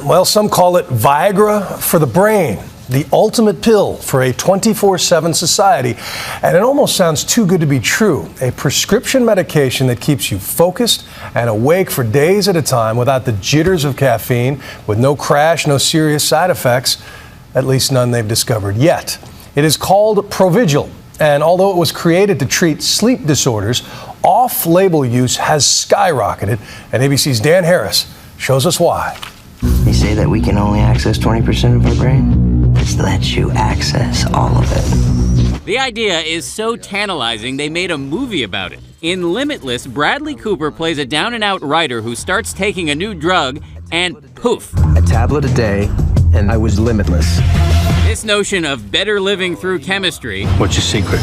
Well, some call it Viagra for the brain, the ultimate pill for a 24/7 society. And it almost sounds too good to be true. A prescription medication that keeps you focused and awake for days at a time without the jitters of caffeine, with no crash, no serious side effects, at least none they've discovered yet. It is called Provigil. And although it was created to treat sleep disorders, off-label use has skyrocketed. And ABC's Dan Harris shows us why. They say that we can only access 20% of our brain. This lets you access all of it. The idea is so tantalizing, they made a movie about it. In Limitless, Bradley Cooper plays a down-and-out writer who starts taking a new drug, and poof. A tablet a day, and I was limitless. This notion of better living through chemistry, What's your secret?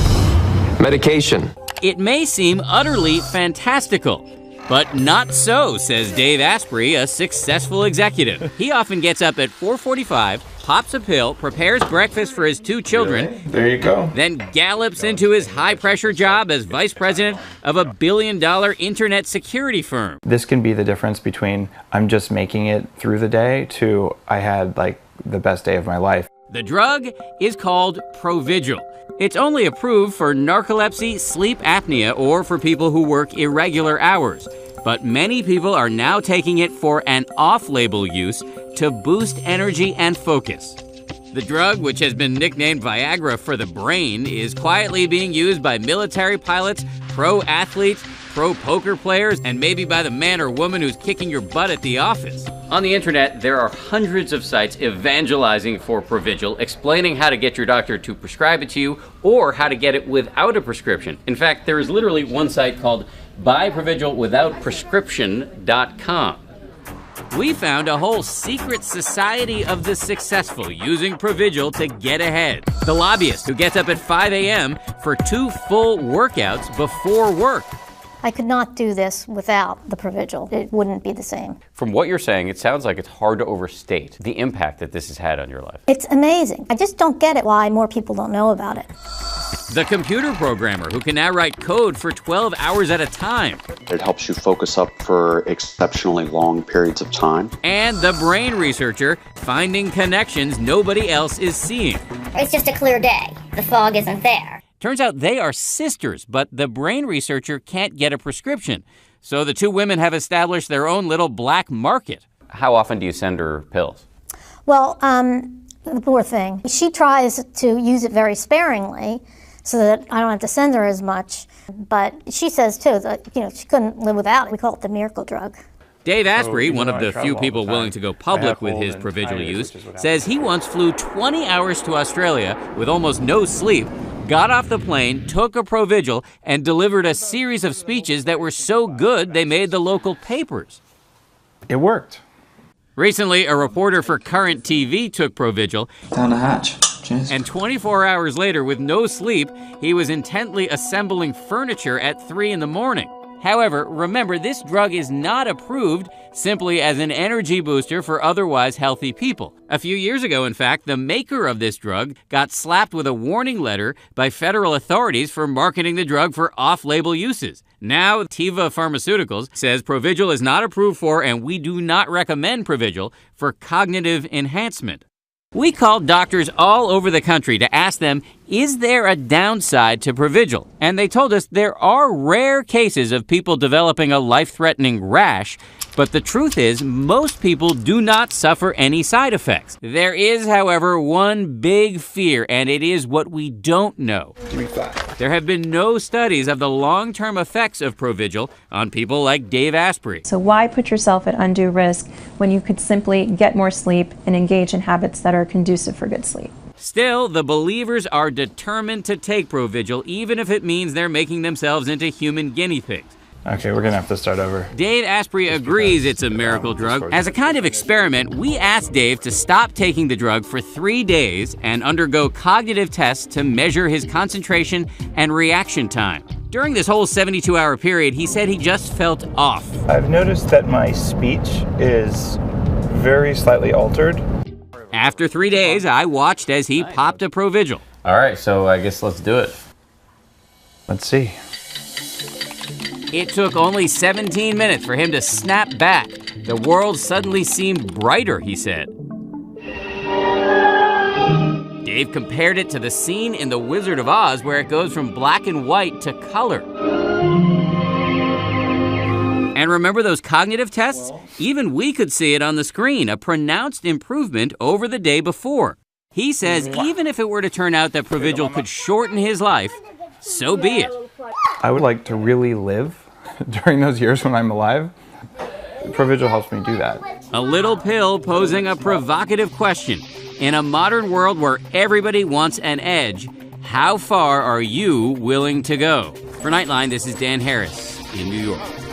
Medication. it may seem utterly fantastical. But not so, says Dave Asprey, a successful executive. He often gets up at 4:45, pops a pill, prepares breakfast for his two children. Really? There you go. Then gallops into his high-pressure job as vice president of a billion-dollar internet security firm. This can be the difference between I'm just making it through the day to I had like the best day of my life. The drug is called Provigil. It's only approved for narcolepsy, sleep apnea, or for people who work irregular hours. But many people are now taking it for an off-label use to boost energy and focus. The drug, which has been nicknamed Viagra for the brain, is quietly being used by military pilots, pro athletes, pro poker players, and maybe by the man or woman who's kicking your butt at the office. On the internet, there are hundreds of sites evangelizing for Provigil, explaining how to get your doctor to prescribe it to you or how to get it without a prescription. In fact, there is literally one site called BuyProvigilWithoutPrescription.com. We found a whole secret society of the successful using Provigil to get ahead. The lobbyist who gets up at 5 a.m. for 2 full workouts before work. I could not do this without the Provigil. It wouldn't be the same. From what you're saying, it sounds like it's hard to overstate the impact that this has had on your life. It's amazing. I just don't get it why more people don't know about it. The computer programmer who can now write code for 12 hours at a time. It helps you focus up for exceptionally long periods of time. And the brain researcher finding connections nobody else is seeing. It's just a clear day. The fog isn't there. Turns out they are sisters, but the brain researcher can't get a prescription. So the two women have established their own little black market. How often do you send her pills? Well, the poor thing. She tries to use it very sparingly so that I don't have to send her as much. But she says, too, that she couldn't live without it. We call it the miracle drug. Dave Asprey, one of the few people willing to go public with his Provigil use, says he once flew 20 hours to Australia with almost no sleep, got off the plane, took a Provigil, and delivered a series of speeches that were so good they made the local papers. It worked. Recently, a reporter for Current TV took Provigil. Down the hatch. Cheers. And 24 hours later, with no sleep, he was intently assembling furniture at 3 in the morning. However, remember, this drug is not approved simply as an energy booster for otherwise healthy people. A few years ago, in fact, the maker of this drug got slapped with a warning letter by federal authorities for marketing the drug for off-label uses. Now, Teva Pharmaceuticals says Provigil is not approved for, and we do not recommend Provigil for cognitive enhancement. We called doctors all over the country to ask them, is there a downside to Provigil? And they told us there are rare cases of people developing a life-threatening rash, but the truth is most people do not suffer any side effects. There is, however, one big fear, and it is what we don't know. There have been no studies of the long-term effects of Provigil on people like Dave Asprey. So why put yourself at undue risk when you could simply get more sleep and engage in habits that are conducive for good sleep? Still, the believers are determined to take Provigil, even if it means they're making themselves into human guinea pigs. Okay, we're gonna have to start over. Dave Asprey agrees it's a miracle drug. As a kind of experiment, we asked Dave to stop taking the drug for 3 days and undergo cognitive tests to measure his concentration and reaction time. During this whole 72-hour period, he said he just felt off. I've noticed that my speech is very slightly altered. After 3 days, I watched as he popped a Provigil. All right, so I guess let's do it. Let's see. It took only 17 minutes for him to snap back. The world suddenly seemed brighter, he said. Dave compared it to the scene in The Wizard of Oz where it goes from black and white to color. And remember those cognitive tests? Even we could see it on the screen, a pronounced improvement over the day before. He says even if it were to turn out that Provigil could shorten his life, so be it. I would like to really live during those years when I'm alive. Provigil helps me do that. A little pill posing a provocative question. In a modern world where everybody wants an edge, how far are you willing to go? For Nightline, this is Dan Harris in New York.